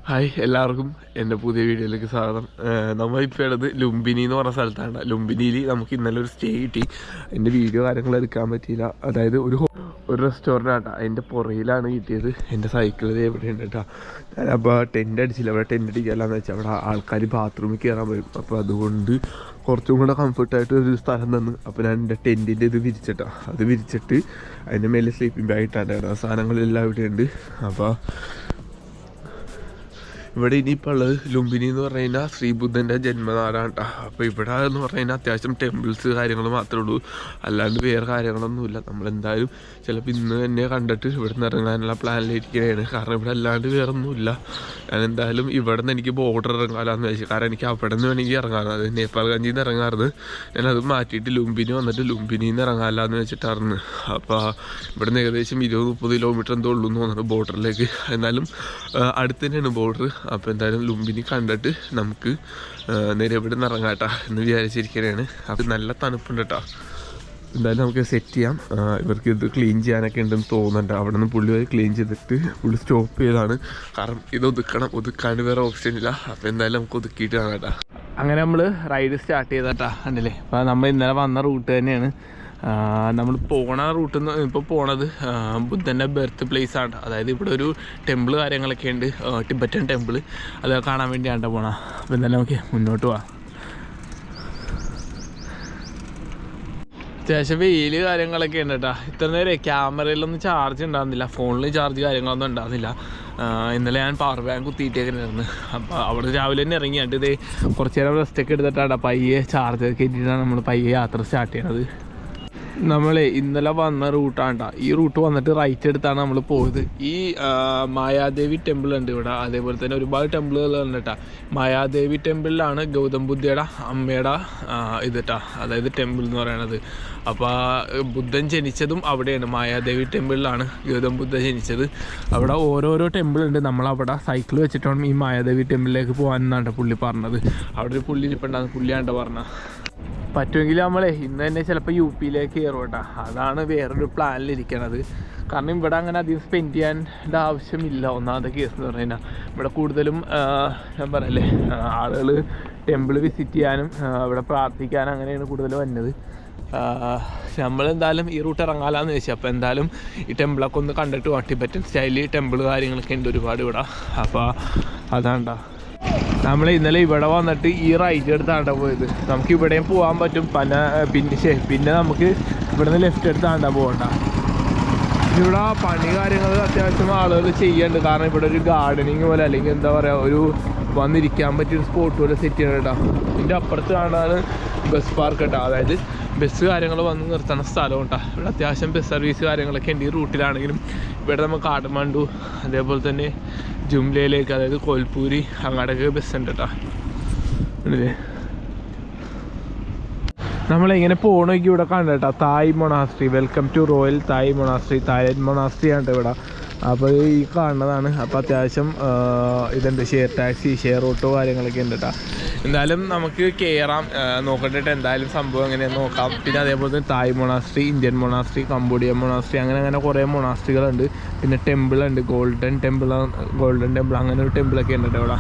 Hi എല്ലാവർക്കും എൻ്റെ പുതിയ വീഡിയോയിലേക്ക് സ്വാഗതം. നമ്മളിപ്പോൾ ഉള്ളത് ലുംബിനി എന്ന് പറഞ്ഞ സ്ഥലത്താണ്. ലുംബിനിയിൽ നമുക്ക് ഇന്നലെ ഒരു സ്റ്റേ കിട്ടി. അതിൻ്റെ വീഡിയോ കാര്യങ്ങൾ എടുക്കാൻ പറ്റിയില്ല. അതായത് ഒരു റെസ്റ്റോറൻ്റ് ആട്ടോ, അതിൻ്റെ പുറയിലാണ് കിട്ടിയത്. എൻ്റെ സൈക്കിളിൽ എവിടെ ഉണ്ട് കേട്ടോ. ഞാനപ്പോൾ ടെൻ്റ് അടിച്ചില്ല. അവിടെ ടെൻ്റ് അടിക്കാമെന്ന് വെച്ചാൽ അവിടെ ആൾക്കാർ ബാത്റൂമിൽ കയറാൻ വരും. അപ്പോൾ അതുകൊണ്ട് കുറച്ചും കൂടെ കംഫർട്ടായിട്ട് ഒരു സ്ഥലം തന്നു. അപ്പോൾ ഞാൻ എൻ്റെ ടെൻറ്റിൻ്റെ ഇത് വിരിച്ചിട്ടാണ്. അത് വിരിച്ചിട്ട് അതിൻ്റെ മേലെ സ്ലീപ്പിംഗ് ബാഗ് ഇട്ടാണ്. സാധനങ്ങളെല്ലാം ഇവിടെ ഉണ്ട്. അപ്പോൾ ഇവിടെ ഇനിയിപ്പോൾ ഉള്ളത് ലുംബിനി എന്ന് പറഞ്ഞു കഴിഞ്ഞാൽ ശ്രീബുദ്ധൻ്റെ ജന്മനാടാണ് കേട്ടോ. അപ്പോൾ ഇവിടെ എന്ന് പറഞ്ഞു കഴിഞ്ഞാൽ അത്യാവശ്യം ടെമ്പിൾസ് കാര്യങ്ങൾ മാത്രമേ ഉള്ളൂ, അല്ലാണ്ട് വേറെ കാര്യങ്ങളൊന്നുമില്ല. നമ്മളെന്തായാലും ചിലപ്പോൾ ഇന്ന് തന്നെ കണ്ടിട്ട് ഇവിടെ നിന്ന് ഇറങ്ങാനുള്ള പ്ലാനിലിരിക്കുകയാണ്. കാരണം ഇവിടെ അല്ലാണ്ട് വേറെ ഒന്നുമില്ല. ഞാൻ എന്തായാലും ഇവിടെ നിന്ന് എനിക്ക് ബോർഡർ ഇറങ്ങാമെന്ന് വെച്ചു. കാരണം എനിക്ക് അവിടെ നിന്ന് വേണമെങ്കിൽ ഇറങ്ങാറ്, അത് നേപ്പാൾഗഞ്ചിൽ നിന്ന് ഇറങ്ങാറുണ്ട്. ഞാനത് മാറ്റിയിട്ട് ലുംബിനി വന്നിട്ട് ലുംബിനിയിൽ നിന്ന് ഇറങ്ങാമല്ലാന്ന് വെച്ചിട്ടായിരുന്നു. അപ്പോൾ ഇവിടെ നിന്ന് ഏകദേശം 20-30 കിലോമീറ്റർ എന്തോ ഉള്ളൂ എന്ന് തോന്നുന്നു ബോർഡറിലേക്ക്. എന്നാലും അടുത്ത് തന്നെയാണ് ബോർഡർ. അപ്പോൾ എന്തായാലും ലുംബിനി കണ്ടിട്ട് നമുക്ക് നേരെ ഇവിടെ നിന്ന് ഇറങ്ങാട്ടോ എന്ന് വിചാരിച്ചിരിക്കുകയാണ്. അത് നല്ല തണുപ്പുണ്ട് കേട്ടോ. എന്തായാലും നമുക്ക് സെറ്റ് ചെയ്യാം. ഇവർക്ക് ഇത് ക്ലീൻ ചെയ്യാനൊക്കെ ഉണ്ടെന്ന് തോന്നുന്നുണ്ട്. അവിടെ നിന്ന് പുള്ളി വരെ ക്ലീൻ ചെയ്തിട്ട് പുള്ളി സ്റ്റോപ്പ് ചെയ്താണ്. കാരണം ഇത് ഒതുക്കാണ്ട് വേറെ ഓപ്ഷൻ ഇല്ല. അപ്പോൾ എന്തായാലും നമുക്ക് ഒതുക്കിയിട്ട് കാണാം കേട്ടോ. അങ്ങനെ നമ്മൾ റൈഡ് സ്റ്റാർട്ട് ചെയ്താട്ടാ, കണ്ടില്ലേ. അപ്പോൾ നമ്മൾ ഇന്നലെ വന്ന റൂട്ട് തന്നെയാണ്. നമ്മൾ പോണ റൂട്ടിൽ നിന്ന് ഇപ്പോൾ പോണത് ബുദ്ധൻ്റെ ബർത്ത് പ്ലേസ് ആണ്. അതായത് ഇവിടെ ഒരു ടെമ്പിൾ കാര്യങ്ങളൊക്കെ ഉണ്ട്, ടിബറ്റൻ ടെമ്പിൾ. അത് കാണാൻ വേണ്ടിയാണ് പോണ. അപ്പോൾ എന്തായാലും നമുക്ക് മുന്നോട്ട് പോവാം. അത്യാവശ്യം വെയിൽ കാര്യങ്ങളൊക്കെ ഉണ്ട് കേട്ടോ. ഇത്ര നേരം ക്യാമറയിലൊന്നും ചാർജ് ഉണ്ടാകുന്നില്ല, ഫോണിൽ ചാർജ് കാര്യങ്ങളൊന്നും ഉണ്ടാകുന്നില്ല. ഇന്നലെ ഞാൻ പവർ ബാങ്ക് കുത്തിയിട്ടേക്കായിരുന്നു. അപ്പോൾ അവിടെ രാവിലെ തന്നെ ഇറങ്ങിയിട്ട് ഇത് കുറച്ച് നേരം റെസ്റ്റൊക്കെ എടുത്തിട്ടാണ് പയ്യെ ചാർജ് കയറ്റിയിട്ടാണ് നമ്മൾ പയ്യെ യാത്ര സ്റ്റാർട്ട് ചെയ്യണത്. നമ്മളെ ഇന്നലെ വന്ന റൂട്ടാണ്. ഈ റൂട്ട് വന്നിട്ട് റൈറ്റ് എടുത്താണ് നമ്മൾ പോയത്. ഈ മായാദേവി ടെമ്പിൾ ഉണ്ട് ഇവിടെ. അതേപോലെ തന്നെ ഒരുപാട് ടെമ്പിളുകളുണ്ട് കേട്ടോ. മായാദേവി ടെമ്പിളിലാണ് ഗൗതം ബുദ്ധയുടെ അമ്മയുടെ ഇത് കേട്ടോ, അതായത് ടെമ്പിൾ എന്ന് പറയണത്. അപ്പോൾ ബുദ്ധൻ ജനിച്ചതും അവിടെയാണ്, മായാദേവി ടെമ്പിളിലാണ് ഗൗതം ബുദ്ധ ജനിച്ചത്. അവിടെ ഓരോരോ ടെമ്പിൾ ഉണ്ട്. നമ്മളവിടെ സൈക്കിൾ വെച്ചിട്ടാണ് ഈ മായാദേവി ടെമ്പിളിലേക്ക് പോകാനെന്നാണ് പുള്ളി പറഞ്ഞത്. അവിടെ ഒരു പുള്ളി ഇരിപ്പുണ്ടാകുന്ന പുള്ളിയാണ്ട് പറഞ്ഞ. പറ്റുമെങ്കിൽ നമ്മളെ ഇന്ന് തന്നെ ചിലപ്പോൾ UP-യിലേക്ക് കയറും കേട്ടോ. അതാണ് വേറൊരു പ്ലാനിലിരിക്കണത്. കാരണം ഇവിടെ അങ്ങനെ അധികം സ്പെൻഡ് ചെയ്യാൻ്റെ ആവശ്യമില്ല. ഒന്നാമത്തെ കേസ് എന്ന് പറഞ്ഞു കഴിഞ്ഞാൽ ഇവിടെ കൂടുതലും ഞാൻ പറയല്ലേ ആളുകൾ ടെമ്പിൾ വിസിറ്റ് ചെയ്യാനും ഇവിടെ പ്രാർത്ഥിക്കാനും അങ്ങനെയാണ് കൂടുതൽ വന്നത്. നമ്മളെന്തായാലും ഈ റൂട്ട് ഇറങ്ങാമെന്ന് വെച്ചാൽ. അപ്പോൾ എന്തായാലും ഈ ടെമ്പിളൊക്കെ ഒന്ന് കണ്ടിട്ട് പോകാം. ടിബറ്റൻ സ്റ്റൈലിൽ ടെമ്പിൾ കാര്യങ്ങളൊക്കെ ഉണ്ട് ഒരുപാട് ഇവിടെ. അപ്പോൾ അതാണ്ടാ നമ്മൾ ഇന്നലെ ഇവിടെ വന്നിട്ട് ഈ റൈറ്റ് എടുത്താണ്ടാ പോയത്. നമുക്ക് ഇവിടെയും പോകാൻ പറ്റും. പിന്നെ നമുക്ക് ഇവിടെ നിന്ന് ലെഫ്റ്റ് എടുത്താണ്ടാ പോകണ്ട. ഇവിടെ പണി കാര്യങ്ങൾ അത്യാവശ്യം ആളുകൾ ചെയ്യുന്നുണ്ട്. കാരണം ഇവിടെ ഒരു ഗാർഡനിങ് പോലെ അല്ലെങ്കിൽ എന്താ പറയുക ഒരു വന്നിരിക്കാൻ പറ്റിയൊരു സ്പോട്ട് പോലെ സെറ്റ് ചെയ്യണം കേട്ടോ. ഇതിൻ്റെ അപ്പുറത്ത് കാണാണ് ബസ് പാർക്ക് കേട്ടോ. അതായത് ബസ് കാര്യങ്ങൾ വന്ന് നിർത്തുന്ന സ്ഥലം കേട്ടോ. ഇവിടെ അത്യാവശ്യം ബസ് സർവീസ് കാര്യങ്ങളൊക്കെ ഉണ്ട് ഈ റൂട്ടിലാണെങ്കിലും. ഇവിടെ നമുക്ക് കാഠ്മണ്ഡു അതേപോലെ തന്നെ ജുംലയിലേക്ക്, അതായത് കോൽപൂരി അങ്ങോട്ടൊക്കെ ബസ് ഉണ്ട് കേട്ടോ. നമ്മളിങ്ങനെ പോകണമെങ്കിൽ ഇവിടെ കണ്ട കേട്ടോ Thai monastery. Welcome to royal Thai monastery. Thailand monastery ആണ് ഇവിടെ. അപ്പോൾ ഈ കാണുന്നതാണ്. അപ്പോൾ അത്യാവശ്യം ഇതുണ്ട്, ഷെയർ ടാക്സി, ഷെയർ ഓട്ടോ കാര്യങ്ങളൊക്കെ ഉണ്ട് കേട്ടോ. എന്തായാലും നമുക്ക് കയറാം, നോക്കണ്ടിട്ട് എന്തായാലും സംഭവം എങ്ങനെയാണെന്ന് നോക്കാം. പിന്നെ അതേപോലെ തന്നെ Thai monastery, Indian monastery, Cambodian monastery, അങ്ങനെ കുറേ മൊണാസ്ട്രികളുണ്ട്. പിന്നെ ടെമ്പിളുണ്ട്, ഗോൾഡൻ ടെമ്പിൾ അങ്ങനെ ഒരു ടെമ്പിളൊക്കെ ഉണ്ട് ഇവിടെ.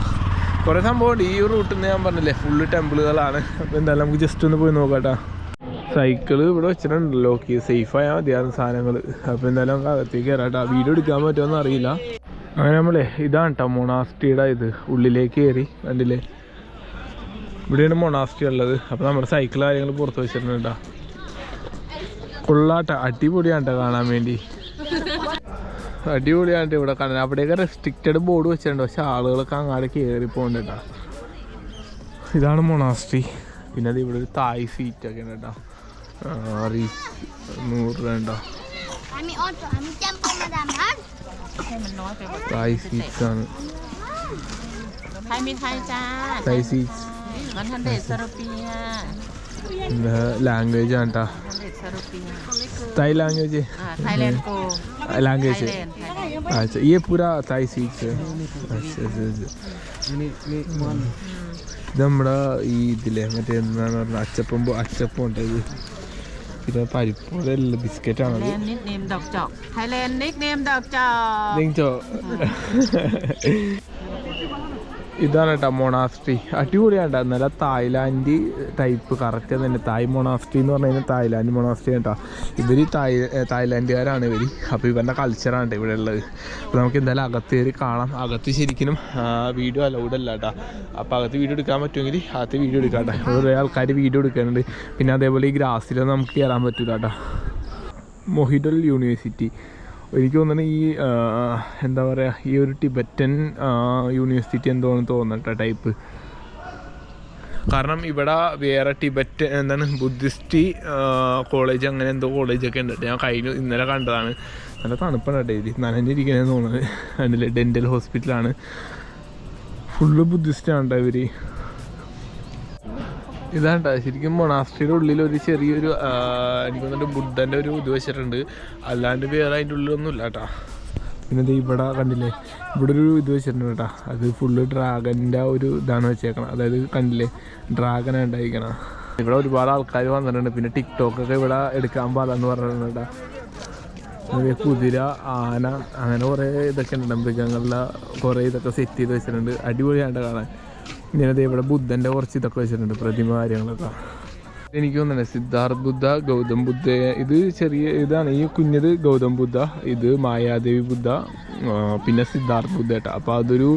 കുറേ സംഭവമുണ്ട് ഈ റൂട്ടിൽ നിന്ന്. ഞാൻ പറഞ്ഞില്ലേ ഫുള്ള് ടെമ്പിളുകളാണ്. അപ്പോൾ എന്തായാലും നമുക്ക് ജസ്റ്റ് ഒന്ന് പോയി നോക്കാം കേട്ടോ. സൈക്കിള് ഇവിടെ വെച്ചിട്ടുണ്ടല്ലോ, ഓക്കെ സേഫായാൽ മതിയായിരുന്നു സാധനങ്ങൾ. അപ്പോൾ എന്തായാലും അകത്തേക്ക് കയറാം കേട്ടോ. വീഡിയോ എടുക്കാൻ പറ്റുമെന്ന് അറിയില്ല. അങ്ങനെ നമ്മളെ ഇതാണ് കേട്ടോ മൊണാസ്ട്രിയുടെ ഇത്. ഉള്ളിലേക്ക് കയറി കണ്ടില്ലേ, ഇവിടെയാണ് മൊണാസ്ട്രി ഉള്ളത്. അപ്പോൾ നമ്മുടെ സൈക്കിൾ കാര്യങ്ങൾ പുറത്ത് വെച്ചിട്ടുണ്ട് കേട്ടോ. കൊള്ളാട്ട, അടിപൊളിയാണ് കേട്ടോ കാണാൻ വേണ്ടി. അടിപൊളിയാണ് ഇവിടെ കാണാൻ. അവിടെയൊക്കെ റെസ്ട്രിക്റ്റഡ് ബോർഡ് വെച്ചിട്ടുണ്ട്, പക്ഷെ ആളുകളൊക്കെ അങ്ങാട് കയറി പോകുന്നുണ്ട് കേട്ടോ. ഇതാണ് മൊണാസ്ട്രി. പിന്നെ അത് ഇവിടെ ഒരു തായ് സീറ്റൊക്കെ ഉണ്ട് കേട്ടോ. 100 രൂപ ഉണ്ടോ തായ് സീറ്റ്സ് ആണ്. തായ് seats language anta Thai language Thailand ko language अच्छा ये पूरा Thai सीख है നമ്മുടെ ഈ ഇതിലെ മറ്റേ എന്താണ് പറഞ്ഞാൽ അച്ചപ്പം ഉണ്ടത് പിന്നെ പരിപ്പോലെ ബിസ്ക്കറ്റ് ആണത് ഇതാണ് കേട്ടോ മൊണാസ്ട്രി. അടിപൊളിയാണ് കേട്ടോ. നല്ല തായ്ലാൻഡ് ടൈപ്പ് കറക്റ്റ് തന്നെ. തായ് മൊണാസ്ട്രി എന്ന് പറഞ്ഞു കഴിഞ്ഞാൽ തായ്ലാൻഡ് മൊണാസ്ട്രി കേട്ടോ. ഇവർ തായ്ലാൻഡുകാരാണ് ഇവർ. അപ്പോൾ ഇവരുടെ കൾച്ചറാണ് ഇവിടെ ഉള്ളത്. അപ്പോൾ നമുക്ക് എന്തായാലും അകത്ത് കയറി കാണാം. അകത്ത് ശരിക്കും വീഡിയോ അലൗഡ് അല്ല കേട്ടോ. അപ്പോൾ അകത്ത് വീഡിയോ എടുക്കാൻ പറ്റുമെങ്കിൽ അകത്ത് വീഡിയോ എടുക്കാം കേട്ടോ. കുറേ ആൾക്കാർ വീഡിയോ എടുക്കാനുണ്ട്. പിന്നെ അതേപോലെ ഈ ഗ്രാസിലൊന്നും നമുക്ക് കയറാൻ പറ്റില്ല കേട്ടോ. മൊഹിഡൽ യൂണിവേഴ്സിറ്റി എനിക്ക് തോന്നുന്നു ഈ എന്താ പറയുക, ഈ ഒരു ടിബറ്റൻ യൂണിവേഴ്സിറ്റി എന്തോന്ന് തോന്നട്ടെ ടൈപ്പ്. കാരണം ഇവിടെ വേറെ ടിബറ്റ് എന്താണ് ബുദ്ധിസ്റ്റ് കോളേജ് അങ്ങനെ എന്തോ കോളേജൊക്കെ ഉണ്ട്. ഞാൻ ഇന്നലെ കണ്ടതാണ്. നല്ല തണുപ്പാണ് ഡെയിലി നനഞ്ഞിരിക്കണേന്ന് തോന്നുന്നത്. കണ്ടില്ലേ, ഡെൻ്റൽ ഹോസ്പിറ്റലാണ്. ഫുള്ള് ബുദ്ധിസ്റ്റാണ് കേട്ടോ ഇവർ. ഇതാണ്ട ശരിക്കും മൊണാസ്ട്രിയുടെ ഉള്ളിൽ ഒരു ചെറിയൊരു എനിക്ക് തോന്നിട്ട് ബുദ്ധൻ്റെ ഒരു ഇത് വെച്ചിട്ടുണ്ട്. അല്ലാണ്ട് വേറെ അതിൻ്റെ ഉള്ളിലൊന്നും ഇല്ല കേട്ടോ. പിന്നെ ഇത് ഇവിടെ കണ്ടില്ലേ, ഇവിടെ ഒരു ഇത് വെച്ചിട്ടുണ്ട് കേട്ടോ. അത് ഫുള്ള് ഡ്രാഗൻ്റെ ഒരു ഇതാണ് വെച്ചേക്കണം. അതായത് കണ്ടില്ലേ, ഡ്രാഗനാണ് ഉണ്ടായിരിക്കണം. ഇവിടെ ഒരുപാട് ആൾക്കാർ വന്നിട്ടുണ്ട്. പിന്നെ ടിക്ടോക്കൊക്കെ ഇവിടെ എടുക്കാൻ പാടാന്ന് പറഞ്ഞിട്ടുണ്ട് കേട്ടോ. കുതിര, ആന, അങ്ങനെ കുറേ ഇതൊക്കെ ഉണ്ട്. മൃഗങ്ങളുടെ കുറേ ഇതൊക്കെ സെറ്റ് ചെയ്ത് വെച്ചിട്ടുണ്ട്. അടിപൊളിയായിട്ട് കാണാൻ. ഇങ്ങനെ ഇവിടെ ബുദ്ധൻ്റെ കുറച്ച് ഇതൊക്കെ വെച്ചിട്ടുണ്ട്, പ്രതിമ കാര്യങ്ങളൊക്കെ. എനിക്ക് തോന്നുന്നത് സിദ്ധാർത്ഥ ബുദ്ധ, ഗൗതം ബുദ്ധ. ഇത് ചെറിയ ഇതാണ്, ഈ കുഞ്ഞത് ഗൗതം ബുദ്ധ, ഇത് മായാദേവി ബുദ്ധ, പിന്നെ സിദ്ധാർത്ഥ ബുദ്ധ കേട്ടോ. അപ്പോൾ അതൊരു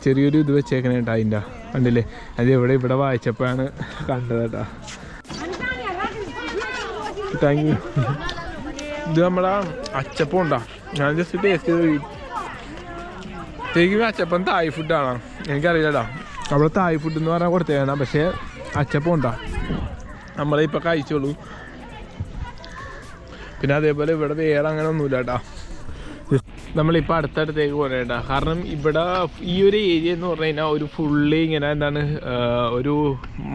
ചെറിയൊരു ഇത് വെച്ചേക്കണേ കേട്ടോ അതിൻ്റെ. കണ്ടില്ലേ, അത് ഇവിടെ വായിച്ചപ്പോഴാണ് കണ്ടത് കേട്ടോ. Thank you. ഇത് നമ്മളെ അച്ചപ്പം ഉണ്ടോ? ഞാൻ ജസ്റ്റ് ടേസ്റ്റ് ചെയ്ത്. ശരിക്കും അച്ചപ്പം തായ് ഫുഡാണോ എനിക്കറിയില്ലല്ലോ. അവിടെ തായ് ഫുഡ് എന്ന് പറഞ്ഞാൽ കൊടുത്തേക്കണം. പക്ഷേ അച്ചപ്പം ഉണ്ടോ നമ്മളിപ്പോൾ കഴിച്ചോളൂ. പിന്നെ അതേപോലെ ഇവിടെ വേറെ അങ്ങനെ ഒന്നുമില്ല കേട്ടോ. നമ്മളിപ്പോൾ അടുത്തടുത്തേക്ക് പോകണം കേട്ടോ. കാരണം ഇവിടെ ഈ ഒരു ഏരിയ എന്ന് പറഞ്ഞു കഴിഞ്ഞാൽ ഒരു ഫുള്ളി ഇങ്ങനെ എന്താണ് ഒരു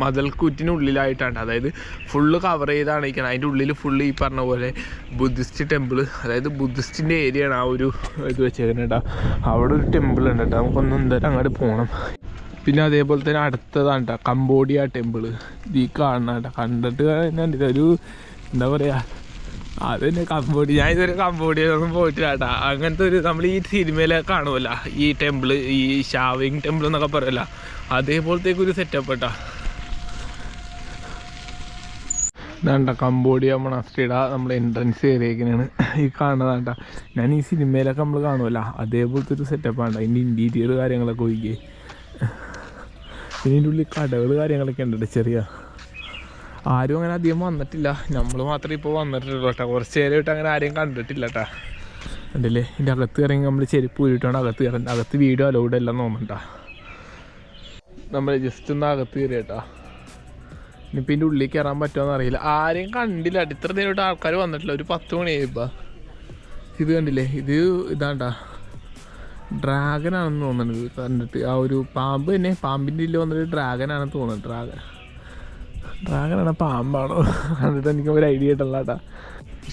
മതിൽക്കൂറ്റിനുള്ളിലായിട്ടാണ്. അതായത് ഫുള്ള് കവർ ചെയ്താണ് ഇരിക്കണം. അതിൻ്റെ ഉള്ളിൽ ഫുള്ള് ഈ പറഞ്ഞ പോലെ ബുദ്ധിസ്റ്റ് ടെമ്പിൾ, അതായത് ബുദ്ധിസ്റ്റിൻ്റെ ഏരിയയാണ് ആ ഒരു ഇത് വെച്ചേക്കുന്നത് കേട്ടോ. അവിടെ ഒരു ടെമ്പിൾ ഉണ്ട് കേട്ടോ. നമുക്കൊന്ന് എന്തായാലും അങ്ങോട്ട് പോകണം. പിന്നെ അതേപോലെ തന്നെ അടുത്തതാണ് കേട്ടോ കംബോഡിയ ടെമ്പിൾ. ഈ കാണണം കേട്ടോ. കണ്ടിട്ട് കണ്ടിട്ട് ഒരു എന്താ പറയുക, അത് തന്നെ കംബോഡിയ. ഞാൻ ഇതുവരെ കംബോഡിയയിലൊന്നും പോയിട്ടില്ല കേട്ടോ. അങ്ങനത്തെ ഒരു നമ്മൾ ഈ സിനിമയിലൊക്കെ കാണുമല്ലോ ഈ ടെമ്പിൾ, ഈ ഷാവിങ് ടെമ്പിൾ എന്നൊക്കെ പറയുമല്ലോ, അതേപോലത്തേക്കൊരു സെറ്റപ്പ് കേട്ടോ. ഇതാണ്ട കംബോഡിയ മൊണാസ്ട്രിയുടെ നമ്മൾ എൻട്രൻസ് ഏരിയക്കാണ് ഈ കാണുന്നതാണ് കേട്ടോ. ഞാൻ ഈ സിനിമയിലൊക്കെ നമ്മൾ കാണുമല്ലോ അതേപോലത്തെ ഒരു സെറ്റപ്പാണ്. അതിൻ്റെ ഇൻറ്റീരിയർ കാര്യങ്ങളൊക്കെ ഒഴികെ. പിന്നെ ഇതിൻ്റെ ഉള്ളിൽ കടകൾ കാര്യങ്ങളൊക്കെ ഉണ്ട് ചെറിയ. ആരും അങ്ങനെ അധികം വന്നിട്ടില്ല, നമ്മൾ മാത്രമേ ഇപ്പോൾ വന്നിട്ടുള്ളൂ കേട്ടോ. കുറച്ച് നേരമായിട്ട് അങ്ങനെ ആരെയും കണ്ടിട്ടില്ല കേട്ടോ. ഉണ്ടല്ലേ, ഇതിൻ്റെ അകത്ത് ഇറങ്ങി നമ്മൾ ചെരുപ്പ് ഊരിയിട്ടാണ് അകത്ത് കയറുന്നത്. അകത്ത് വീഡിയോ അലൗഡ് എല്ലാം തോന്നണ്ടാ. നമ്മൾ ജസ്റ്റ് ഒന്ന് അകത്ത് കയറി കേട്ടോ. ഇനിയിപ്പോൾ ഇതിൻ്റെ ഉള്ളിൽ കയറാൻ പറ്റുമോയെന്ന് അറിയില്ല. ആരെയും കണ്ടില്ല. ഇത്ര നേരമായിട്ട് ആൾക്കാർ വന്നിട്ടില്ല. ഒരു 10 മണിയായിപ്പോൾ. ഇത് കണ്ടില്ലേ, ഇതാണ്ടാ ഡ്രാഗനാണെന്ന് തോന്നുന്നത് കണ്ടിട്ട്. ആ ഒരു പാമ്പ് തന്നെ, പാമ്പിൻ്റെ ഇല്ല വന്നിട്ട് ഡ്രാഗനാണെന്ന് തോന്നുന്നത്. ഡ്രാഗനാണോ പാമ്പാണോ കണ്ടിട്ട് എനിക്ക് ഒരു ഐഡിയ ആയിട്ടുള്ള കേട്ടോ.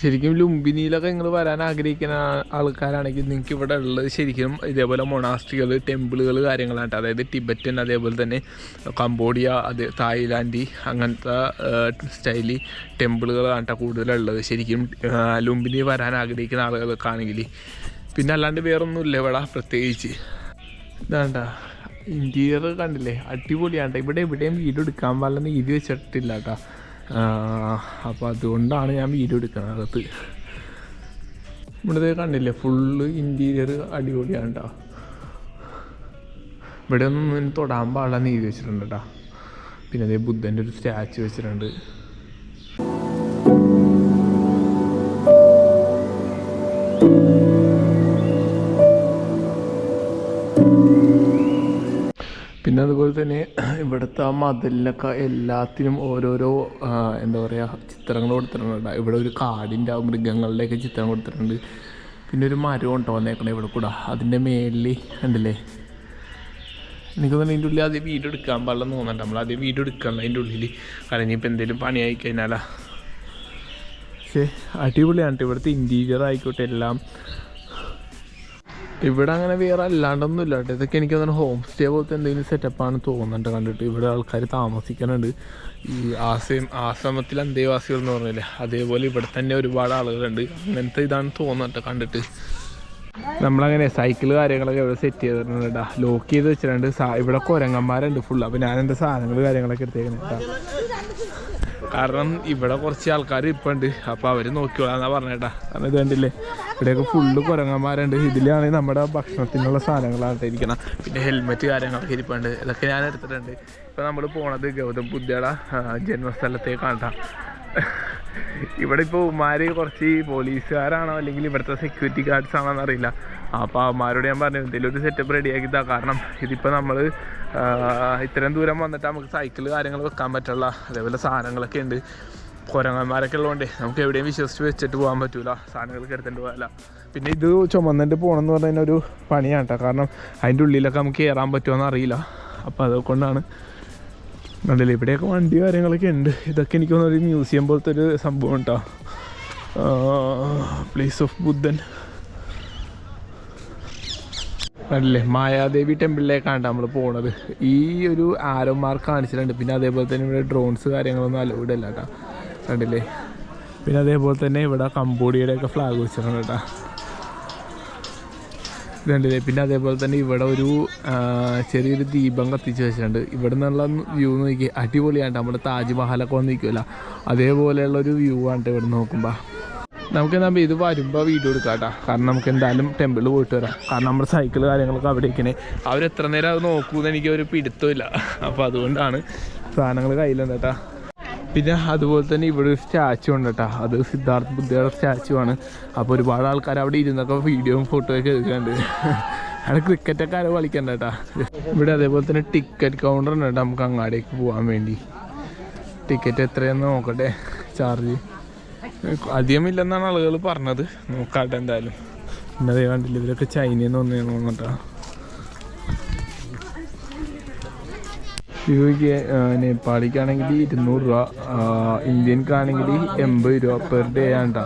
ശരിക്കും ലുംബിനിയിലൊക്കെ നിങ്ങൾ വരാൻ ആഗ്രഹിക്കുന്ന ആൾക്കാരാണെങ്കിൽ നിങ്ങൾക്ക് ഇവിടെ ഉള്ളത് ശരിക്കും ഇതേപോലെ മൊണാസ്ട്രികൾ, ടെമ്പിളുകൾ കാര്യങ്ങളാണ്. അതായത് ടിബറ്റൻ, അതേപോലെ തന്നെ കംബോഡിയ, തായ്ലാൻഡ് അങ്ങനത്തെ സ്റ്റൈലി ടെമ്പിളുകളാണ് കൂടുതലുള്ളത് ശരിക്കും ലുംബിനി വരാൻ ആഗ്രഹിക്കുന്ന ആളുകൾക്കാണെങ്കിൽ. പിന്നെ അല്ലാണ്ട് വേറൊന്നുമില്ല ഇവിടെ പ്രത്യേകിച്ച്. ഇതാണ്ട ഇൻറ്റീരിയർ കണ്ടില്ലേ, അടിപൊളിയാണ്. ഇവിടെ എവിടെയും വീഡിയോ എടുക്കാൻ പാടില്ലെന്ന് എഴുതി വെച്ചിട്ടില്ല കേട്ടോ. അപ്പോൾ അതുകൊണ്ടാണ് ഞാൻ വീഡിയോ എടുക്കുന്നത് അകത്ത്. ഇവിടെ കണ്ടില്ലേ ഫുള്ള് ഇൻറ്റീരിയർ അടിപൊളിയാണ് കേട്ടോ. ഇവിടെ ഒന്നും തൊടാൻ പാടില്ലെന്ന് എഴുതി വെച്ചിട്ടുണ്ട് കേട്ടോ. പിന്നെ അതേ ബുദ്ധൻ്റെ ഒരു സ്റ്റാച്ചു വെച്ചിട്ടുണ്ട്. പിന്നെ അതുപോലെ തന്നെ ഇവിടുത്തെ ആ മതിലിനൊക്കെ എല്ലാത്തിനും ഓരോരോ എന്താ പറയുക ചിത്രങ്ങൾ കൊടുത്തിട്ടുണ്ട്. ഇവിടെ ഒരു കാടിൻ്റെ മൃഗങ്ങളുടെയൊക്കെ ചിത്രം കൊടുത്തിട്ടുണ്ട്. പിന്നെ ഒരു മരം ഉണ്ടോ വന്നേക്കണേ ഇവിടെ കൂടെ. അതിൻ്റെ മേലിൽ കണ്ടില്ലേ, എനിക്ക് തോന്നുന്നു ഇതിൻ്റെ ഉള്ളിൽ ആദ്യം വീഡിയോ എടുക്കാൻ പാടില്ലെന്ന് തോന്നുന്നുണ്ട്. നമ്മൾ ആദ്യം വീഡിയോ എടുക്കണം അതിൻ്റെ ഉള്ളിൽ. കാരണം ഇനിയിപ്പോൾ എന്തെങ്കിലും പണിയായി കഴിഞ്ഞാലാ. പക്ഷേ അടിപൊളിയാണ് ഇവിടുത്തെ ഇൻറ്റീരിയർ ആയിക്കോട്ടെ എല്ലാം. ഇവിടെ അങ്ങനെ വേറെ അല്ലാണ്ടൊന്നും ഇല്ല കേട്ടോ. ഇതൊക്കെ എനിക്ക് തോന്നുന്നു ഹോം സ്റ്റേ പോലത്തെ എന്തെങ്കിലും സെറ്റപ്പാണ് തോന്നുന്നുണ്ട് കണ്ടിട്ട്. ഇവിടെ ആൾക്കാർ താമസിക്കാനുണ്ട്. ഈ ആശ്രമത്തിൽ അന്തേവാസികൾ എന്ന് പറഞ്ഞില്ലേ, അതേപോലെ ഇവിടെ തന്നെ ഒരുപാട് ആളുകളുണ്ട്. അങ്ങനത്തെ ഇതാണ് തോന്നുന്നുണ്ട് കണ്ടിട്ട്. നമ്മളങ്ങനെ സൈക്കിള് കാര്യങ്ങളൊക്കെ ഇവിടെ സെറ്റ് ചെയ്തിട്ടുണ്ട് കേട്ടോ, ലോക്ക് ചെയ്ത് വെച്ചിട്ടുണ്ട്. ഇവിടെ കുരങ്ങന്മാരുണ്ട് ഫുള്ള്. അപ്പോൾ ഞാൻ എൻ്റെ സാധനങ്ങൾ കാര്യങ്ങളൊക്കെ എടുത്തേക്കുന്നത് കേട്ടോ. കാരണം ഇവിടെ കുറച്ച് ആൾക്കാർ ഇപ്പം ഉണ്ട്, അപ്പോൾ അവർ നോക്കിക്കോളാന്നാ പറഞ്ഞേട്ടാ. കാരണം ഇത് കണ്ടില്ലേ, ഇവിടെയൊക്കെ ഫുള്ള് കുരങ്ങന്മാരുണ്ട്. ഇതിലാണെങ്കിൽ നമ്മുടെ ഭക്ഷണത്തിനുള്ള സാധനങ്ങളാണ് ഇരിക്കണം. പിന്നെ ഹെൽമെറ്റ് കാര്യങ്ങളൊക്കെ ഇരിപ്പുണ്ട്, ഇതൊക്കെ ഞാൻ എടുത്തിട്ടുണ്ട്. ഇപ്പോൾ നമ്മൾ പോണത് ഗൗതം ബുദ്ധയുടെ ജന്മസ്ഥലത്തേക്കാണ് കേട്ടോ. ഇവിടെ ഇപ്പോൾ ഉമ്മാര് കുറച്ച് പോലീസുകാരാണോ അല്ലെങ്കിൽ ഇവിടുത്തെ സെക്യൂരിറ്റി ഗാർഡ്സ് ആണോ എന്നറിയില്ല. അപ്പോൾ അവന്മാരോട് ഞാൻ പറഞ്ഞു എന്തെങ്കിലും ഒരു സെറ്റപ്പ് റെഡിയാക്കിത്താ. കാരണം ഇതിപ്പോൾ നമ്മൾ ഇത്രയും ദൂരം വന്നിട്ട് നമുക്ക് സൈക്കിൾ കാര്യങ്ങൾ വെക്കാൻ പറ്റുള്ള അതേപോലെ സാധനങ്ങളൊക്കെ ഉണ്ട്. കുരങ്ങന്മാരൊക്കെ ഉള്ളതുകൊണ്ട് നമുക്ക് എവിടെയും വിശ്വസിച്ച് വെച്ചിട്ട് പോകാൻ പറ്റൂല, സാധനങ്ങളൊക്കെ എടുത്തിട്ട് പോകാല്ല. പിന്നെ ഇത് ചുമന്നിട്ട് പോകണമെന്ന് പറഞ്ഞാൽ ഒരു പണിയാണ് കേട്ടോ. കാരണം അതിൻ്റെ ഉള്ളിലൊക്കെ നമുക്ക് കയറാൻ പറ്റുമോയെന്ന് അറിയില്ല. അപ്പോൾ അതുകൊണ്ടാണ് കണ്ടില്ലേ, ഇവിടെയൊക്കെ വണ്ടി കാര്യങ്ങളൊക്കെ ഉണ്ട്. ഇതൊക്കെ എനിക്ക് തോന്നുന്നൊരു മ്യൂസിയം പോലത്തെ ഒരു സംഭവം കേട്ടോ, പ്ലേസ് ഓഫ് ബുദ്ധൻ. കണ്ടില്ലേ, മായാദേവി ടെമ്പിളിലേക്കാണ് നമ്മൾ പോണത്. ഈ ഒരു ആരോ മാർക്ക് കാണിച്ചിട്ടുണ്ട്. പിന്നെ അതേപോലെ തന്നെ ഇവിടെ ഡ്രോൺസ് കാര്യങ്ങളൊന്നും അലൗഡ് അല്ല കേട്ടോ, കണ്ടില്ലേ. പിന്നെ അതേപോലെ തന്നെ ഇവിടെ കംബോഡിയയുടെയൊക്കെ ഫ്ലാഗ് വെച്ചിട്ടുണ്ട് കേട്ടോ, കണ്ടില്ലേ. പിന്നെ അതേപോലെ തന്നെ ഇവിടെ ഒരു ചെറിയൊരു ദീപം കത്തിച്ച് വെച്ചിട്ടുണ്ട്. ഇവിടെ നിന്നുള്ള വ്യൂ നോക്കി അടിപൊളിയാണ്. നമ്മുടെ താജ്മഹലൊക്കെ വന്ന് നിൽക്കുമല്ലോ അതേപോലെയുള്ളൊരു വ്യൂ ആണ് ഇവിടെ നോക്കുമ്പോൾ. നമുക്ക് എന്താ ഇത് വരുമ്പോൾ വീഡിയോ എടുക്കാം കേട്ടോ. കാരണം നമുക്ക് എന്തായാലും ടെമ്പിളിൽ പോയിട്ട് വരാം. കാരണം നമ്മുടെ സൈക്കിൾ കാര്യങ്ങളൊക്കെ അവിടെ ഇരിക്കണേ. അവരെത്ര നേരം അത് നോക്കുമെന്ന് എനിക്ക് ഒരു പിടുത്തമില്ല. അപ്പോൾ അതുകൊണ്ടാണ് സാധനങ്ങൾ കയ്യിലുണ്ട് കേട്ടോ. പിന്നെ അതുപോലെ തന്നെ ഇവിടെ ഒരു സ്റ്റാച്ചു ഉണ്ട് കേട്ടോ, അത് സിദ്ധാർത്ഥ ബുദ്ധയുടെ സ്റ്റാച്ചു ആണ്. അപ്പോൾ ഒരുപാട് ആൾക്കാർ അവിടെ ഇരുന്നൊക്കെ വീഡിയോയും ഫോട്ടോയൊക്കെ എടുക്കുന്നുണ്ട്. അവിടെ ക്രിക്കറ്റൊക്കെ ആരോ കളിക്കണ്ട കേട്ടോ. ഇവിടെ അതേപോലെ തന്നെ ടിക്കറ്റ് കൗണ്ടർ ഉണ്ട് കേട്ടോ, നമുക്ക് അങ്ങാടേക്ക് പോകാൻ വേണ്ടി. ടിക്കറ്റ് എത്രയാണെന്ന് നോക്കട്ടെ, ചാർജ് അധികമില്ലെന്നാണ് ആളുകൾ പറഞ്ഞത്. നോക്കാട്ടെ എന്തായാലും. പിന്നെ അതേ കണ്ടില്ല, ഇവരൊക്കെ ചൈനയിൽ നിന്ന് വന്നേന്ന് തോന്നട്ടോ. ഇവയ്ക്ക് നേപ്പാളിക്കാണെങ്കിൽ 200 രൂപ, ഇന്ത്യൻക്കാണെങ്കിൽ 80 രൂപ പെർ ഡേ ആണ്.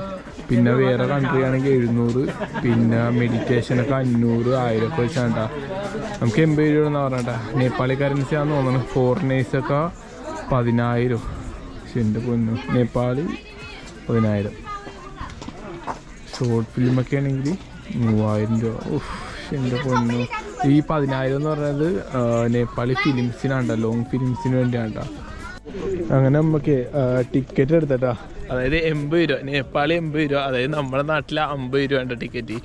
പിന്നെ വേറെ കൺട്രി ആണെങ്കിൽ 700, പിന്നെ മെഡിറ്റേഷനൊക്കെ 500, 1000 ഒക്കെ വെച്ചാണ്. നമുക്ക് 80 രൂപ എന്ന് പറഞ്ഞാ. നേപ്പാളി കറൻസി ആണെന്ന് തോന്നുന്നു. ഫോറിനേഴ്സൊക്കെ 10,000. പക്ഷെ എൻ്റെ പൊന്നു, നേപ്പാളി 10,000. ഷോർട്ട് ഫിലിമൊക്കെ ആണെങ്കിൽ 3000 രൂപ. എൻ്റെ പൊന്നു, ഈ 10,000 എന്ന് പറഞ്ഞത് നേപ്പാളി ഫിലിംസിനാണ്ട, ലോങ് ഫിലിംസിന് വേണ്ടിയാണ്ട. അങ്ങനെ നമുക്ക് ടിക്കറ്റ് എടുത്തട്ടാ. അതായത് 80 രൂപ, നേപ്പാളി 80 രൂപ, അതായത് നമ്മുടെ നാട്ടിലെ 50 രൂപ ഉണ്ട് ടിക്കറ്റ്.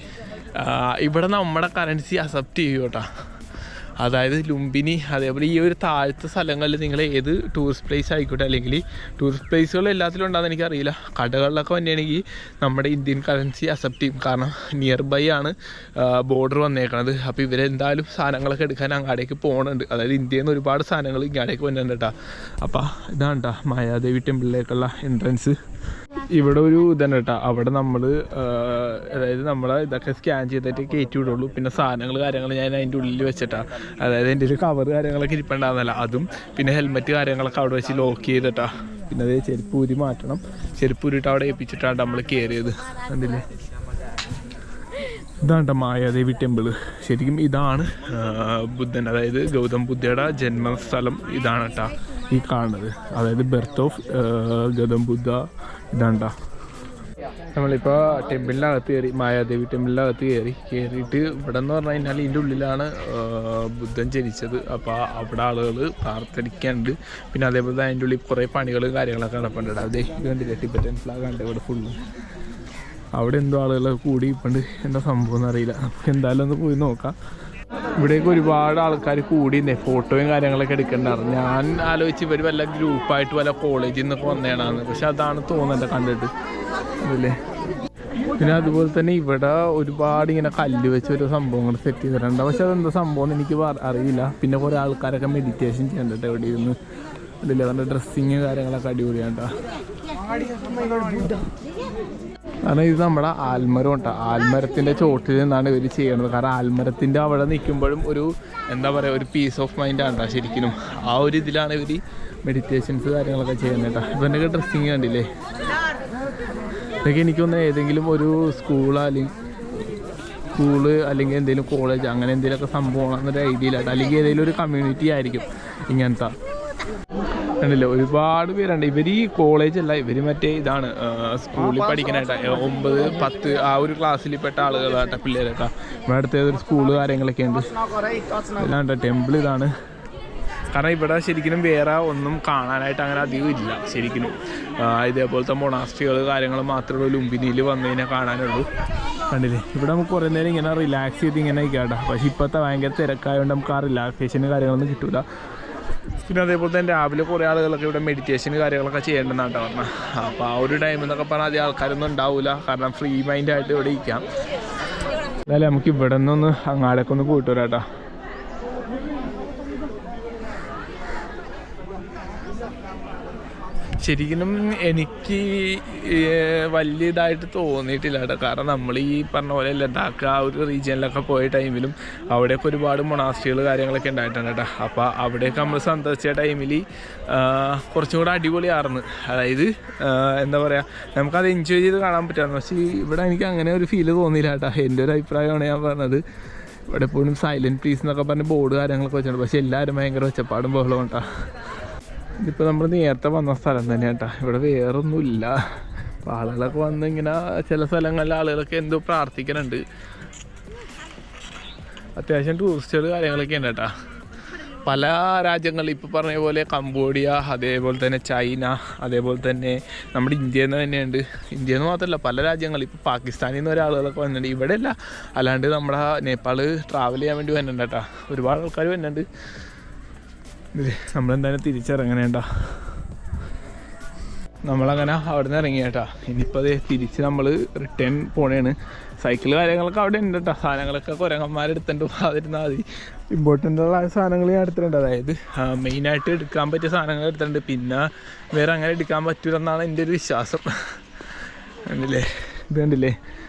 ഇവിടെ നമ്മുടെ കറൻസി അക്സെപ്റ്റ് ചെയ്യും കേട്ടോ. അതായത് ലുംബിനി അതേപോലെ ഈ ഒരു താഴത്തെ സ്ഥലങ്ങളിൽ നിങ്ങൾ ഏത് ടൂറിസ്റ്റ് പ്ലേസ് ആയിക്കോട്ടെ, അല്ലെങ്കിൽ ടൂറിസ്റ്റ് പ്ലേസുകൾ എല്ലാത്തിലും ഉണ്ടാകുന്ന എനിക്കറിയില്ല, കടകളിലൊക്കെ വന്നെയാണെങ്കിൽ നമ്മുടെ ഇന്ത്യൻ കറൻസി അക്സെപ്റ്റ് ചെയ്യും. കാരണം നിയർ ബൈ ആണ് ബോർഡർ വന്നേക്കണത്. അപ്പോൾ ഇവരെന്തായാലും സാധനങ്ങളൊക്കെ എടുക്കാൻ അങ്ങാടേക്ക് പോകുന്നുണ്ട്. അതായത് ഇന്ത്യയിൽ നിന്ന് ഒരുപാട് സാധനങ്ങൾ ഇങ്ങാടേക്ക് വന്നിട്ടുണ്ട് കേട്ടോ. അപ്പോൾ ഇതാണ് കേട്ടോ മായാദേവി ടെമ്പിളിലേക്കുള്ള എൻട്രൻസ്. ഇവിടെ ഒരു ഇതന്നെ കേട്ടോ, അവിടെ നമ്മൾ അതായത് നമ്മളെ ഇതൊക്കെ സ്കാൻ ചെയ്തിട്ട് കയറ്റി വിടുള്ളൂ. പിന്നെ സാധനങ്ങൾ കാര്യങ്ങൾ ഞാൻ അതിൻ്റെ ഉള്ളിൽ വെച്ചിട്ടാണ്, അതായത് എൻ്റെ ഒരു കവർ കാര്യങ്ങളൊക്കെ ഇരിപ്പുണ്ടാകുന്നല്ല അതും, പിന്നെ ഹെൽമെറ്റ് കാര്യങ്ങളൊക്കെ അവിടെ വെച്ച് ലോക്ക് ചെയ്തിട്ടാ. പിന്നെ അത് ചെരുപ്പ് ഊരി മാറ്റണം, ചെരുപ്പ് ഊരിയിട്ട് അവിടെ ഏൽപ്പിച്ചിട്ടാണ് നമ്മൾ കയറിയത്. കണ്ടില്ലേ, ഇതാണ് മായാദേവി ടെമ്പിള്. ശരിക്കും ഇതാണ് ബുദ്ധൻ, അതായത് ഗൗതം ബുദ്ധയുടെ ജന്മസ്ഥലം ഇതാണ് കേട്ടോ ഈ കാണുന്നത്. അതായത് ബെർത്ത് ഓഫ് ഗൗതം ബുദ്ധ ഇതാണ്ടാ. നമ്മളിപ്പോൾ ടെമ്പിളിനകത്ത് കയറി, മായാദേവി ടെമ്പിളിനകത്ത് കയറിയിട്ട് ഇവിടെ എന്ന് പറഞ്ഞു കഴിഞ്ഞാൽ ഇതിൻ്റെ ഉള്ളിലാണ് ബുദ്ധൻ ജനിച്ചത്. അപ്പോൾ അവിടെ ആളുകൾ പ്രാർത്ഥിക്കാനുണ്ട്. പിന്നെ അതേപോലെ അതിൻ്റെ ഉള്ളിൽ കുറേ പണികളും കാര്യങ്ങളൊക്കെ നടപ്പുണ്ട്. അതേ ഇത് കണ്ടില്ലേ, ടിബറ്റൻ ഫ്ലാഗ് ഉണ്ട് ഇവിടെ ഫുള്ള്. അവിടെ എന്തോ ആളുകൾ കൂടി ഇപ്പണ്ട്, എന്താ സംഭവം എന്നറിയില്ല. എന്തായാലും ഒന്ന് പോയി നോക്കാം. ഇവിടേക്ക് ഒരുപാട് ആൾക്കാർ കൂടി ഫോട്ടോയും കാര്യങ്ങളൊക്കെ എടുക്കണ്ടായിരുന്നു. ഞാൻ ആലോചിച്ച് ഇവർ വല്ല ഗ്രൂപ്പായിട്ട് വല്ല കോളേജിൽ നിന്നൊക്കെ വന്നേണാന്ന്. പക്ഷെ അതാണ് തോന്നുന്നത് കണ്ടിട്ട്, അതല്ലേ. പിന്നെ അതുപോലെ തന്നെ ഇവിടെ ഒരുപാട് ഇങ്ങനെ കല്ല് വെച്ച് ഒരു സംഭവങ്ങൾ സെറ്റ് ചെയ്തിട്ടുണ്ട്. പക്ഷെ അതെന്താ സംഭവം എന്ന് എനിക്ക് അറിയില്ല. പിന്നെ കുറേ ആൾക്കാരൊക്കെ മെഡിറ്റേഷൻ ചെയ്യണ്ടിട്ട് എവിടെ ഇരുന്ന് അതില്ലേ, അവരുടെ ഡ്രസ്സിങ് കാര്യങ്ങളൊക്കെ അടിപൊളിയാണ്ടാ. കാരണം ഇത് നമ്മുടെ ആൽമരം കേട്ടോ, ആൽമരത്തിൻ്റെ ചോട്ടിൽ നിന്നാണ് ഇവർ ചെയ്യണത്. കാരണം ആൽമരത്തിൻ്റെ അവിടെ നിൽക്കുമ്പോഴും ഒരു എന്താ പറയുക, ഒരു പീസ് ഓഫ് മൈൻഡ് ആണ് ശരിക്കും. ആ ഒരു ഇതിലാണ് ഇവർ മെഡിറ്റേഷൻസ് കാര്യങ്ങളൊക്കെ ചെയ്യുന്നത് കേട്ടോ. ഇവൻ്റെയൊക്കെ ഡ്രസ്സിങ് കണ്ടില്ലേ, ഇതൊക്കെ എനിക്കൊന്ന് ഏതെങ്കിലും ഒരു സ്കൂള് അല്ലെങ്കിൽ എന്തെങ്കിലും കോളേജ് അങ്ങനെ എന്തെങ്കിലുമൊക്കെ സംഭവമാണെന്നൊരു ഐഡിയയിലായിട്ട്, അല്ലെങ്കിൽ ഏതെങ്കിലും ഒരു കമ്മ്യൂണിറ്റി ആയിരിക്കും ഇങ്ങനത്തെ. കണ്ടില്ലേ ഒരുപാട് പേരുണ്ട്. ഇവർ ഈ കോളേജല്ല, ഇവർ മറ്റേ ഇതാണ് സ്കൂളിൽ പഠിക്കാനായിട്ടാ 9, 10 ആ ഒരു ക്ലാസ്സിൽ പെട്ട ആളുകളാട്ട പിള്ളേരൊക്കെ. ഇവിടെ അടുത്തേതൊരു സ്കൂള് കാര്യങ്ങളൊക്കെ ഉണ്ട്. ഇതാണ്ട് ടെമ്പിൾ ഇതാണ്. കാരണം ഇവിടെ ശരിക്കും വേറെ ഒന്നും കാണാനായിട്ട് അങ്ങനെ അധികം ഇല്ല ശരിക്കും. ഇതേപോലത്തെ മൊണാസ്ട്രികൾ കാര്യങ്ങൾ മാത്രമേ ലുംബിനിയിൽ വന്നു കഴിഞ്ഞാൽ കാണാനുള്ളൂ. കണ്ടില്ലേ ഇവിടെ നമുക്ക് കുറേ നേരം ഇങ്ങനെ റിലാക്സ് ചെയ്ത് ഇങ്ങനെ ഇരിക്കാട്ടോ. പക്ഷേ ഇപ്പോഴത്തെ ഭയങ്കര തിരക്കായതുകൊണ്ട് നമുക്ക് ആ റിലാക്സേഷന് കാര്യങ്ങളൊന്നും കിട്ടില്ല. പിന്നെ അതേപോലെ തന്നെ രാവിലെ കുറേ ആളുകളൊക്കെ ഇവിടെ മെഡിറ്റേഷന് കാര്യങ്ങളൊക്കെ ചെയ്യേണ്ടതെന്നാട്ടോ പറഞ്ഞാൽ. അപ്പോൾ ആ ഒരു ടൈം എന്നൊക്കെ പറഞ്ഞാൽ അധികം ആൾക്കാരൊന്നും ഉണ്ടാവില്ല. കാരണം ഫ്രീ മൈൻഡായിട്ട് ഇവിടെ ഇരിക്കാം. എന്നാലും നമുക്ക് ഇവിടെ നിന്നൊന്ന് അങ്ങാടൊക്കെ ഒന്ന് പോയിട്ട് വരാട്ടോ. ശരിക്കും എനിക്ക് വലിയ ഇതായിട്ട് തോന്നിയിട്ടില്ല കേട്ടോ. കാരണം നമ്മൾ ഈ പറഞ്ഞ പോലെ ലഡാക്ക് ആ ഒരു റീജിയനിലൊക്കെ പോയ ടൈമിലും അവിടെയൊക്കെ ഒരുപാട് മൊണാസ്ട്രികൾ കാര്യങ്ങളൊക്കെ ഉണ്ടായിട്ടുണ്ട് കേട്ടോ. അപ്പോൾ അവിടെയൊക്കെ നമ്മൾ സന്ദർശിച്ച ടൈമിൽ കുറച്ചും കൂടെ അടിപൊളിയായിരുന്നു. അതായത് എന്താ പറയുക, നമുക്കത് എൻജോയ് ചെയ്ത് കാണാൻ പറ്റുമായിരുന്നു. പക്ഷേ ഇവിടെ എനിക്ക് അങ്ങനെ ഒരു ഫീല് തോന്നിയില്ല കേട്ടോ. എൻ്റെ ഒരു അഭിപ്രായമാണ് ഞാൻ പറഞ്ഞത്. ഇവിടെ എപ്പോഴും സൈലൻറ്റ് പ്ലീസ് എന്നൊക്കെ പറഞ്ഞ് ബോർഡ് കാര്യങ്ങളൊക്കെ വെച്ചിട്ടുണ്ട്. പക്ഷേ എല്ലാവരും ഭയങ്കര ഒച്ചപ്പാടും ബഹളവും കേട്ടോ. ഇതിപ്പോൾ നമ്മൾ നേരത്തെ വന്ന സ്ഥലം തന്നെ കേട്ടോ. ഇവിടെ വേറൊന്നുമില്ല. അപ്പോൾ ആളുകളൊക്കെ വന്ന് ഇങ്ങനെ ചില സ്ഥലങ്ങളിൽ ആളുകളൊക്കെ എന്തോ പ്രാർത്ഥിക്കുന്നുണ്ട്. അത്യാവശ്യം ടൂറിസ്റ്റുകൾ കാര്യങ്ങളൊക്കെ ഉണ്ട് കേട്ടോ. പല രാജ്യങ്ങളിൽ ഇപ്പോൾ പറഞ്ഞ പോലെ കംബോഡിയ, അതേപോലെ തന്നെ ചൈന, അതേപോലെ തന്നെ നമ്മുടെ ഇന്ത്യയിൽ നിന്ന് തന്നെയുണ്ട്. ഇന്ത്യയിൽ നിന്ന് മാത്രമല്ല പല രാജ്യങ്ങളിൽ. ഇപ്പോൾ പാകിസ്ഥാനിൽ നിന്ന് ഒരാളുകളൊക്കെ വന്നിട്ടുണ്ട്. ഇവിടെ അല്ല, അല്ലാണ്ട് നമ്മുടെ നേപ്പാൾ ട്രാവൽ ചെയ്യാൻ വേണ്ടി വന്നിട്ടുണ്ട് കേട്ടോ. ഒരുപാട് ആൾക്കാർ വന്നിട്ടുണ്ട്. നമ്മളെന്തായാലും തിരിച്ചിറങ്ങണേണ്ട. നമ്മളങ്ങനെ അവിടെ നിന്ന് ഇറങ്ങി കേട്ടോ. ഇനിയിപ്പോൾ അത് തിരിച്ച് നമ്മൾ റിട്ടേൺ പോണേണ്. സൈക്കിൾ കാര്യങ്ങളൊക്കെ അവിടെ ഉണ്ട് കേട്ടോ. സാധനങ്ങളൊക്കെ കുരങ്ങന്മാരെടുത്തിട്ട് പോകാതിരുന്നാൽ മതി. ഇമ്പോർട്ടൻ്റുള്ള സാധനങ്ങൾ ഞാൻ എടുത്തിട്ടുണ്ട്. അതായത് മെയിനായിട്ട് എടുക്കാൻ പറ്റിയ സാധനങ്ങൾ എടുത്തിട്ടുണ്ട്. പിന്നെ വേറെ അങ്ങനെ എടുക്കാൻ പറ്റില്ലെന്നാണ് എൻ്റെ ഒരു വിശ്വാസം. കണ്ടില്ലേ, ഇത് കണ്ടില്ലേ,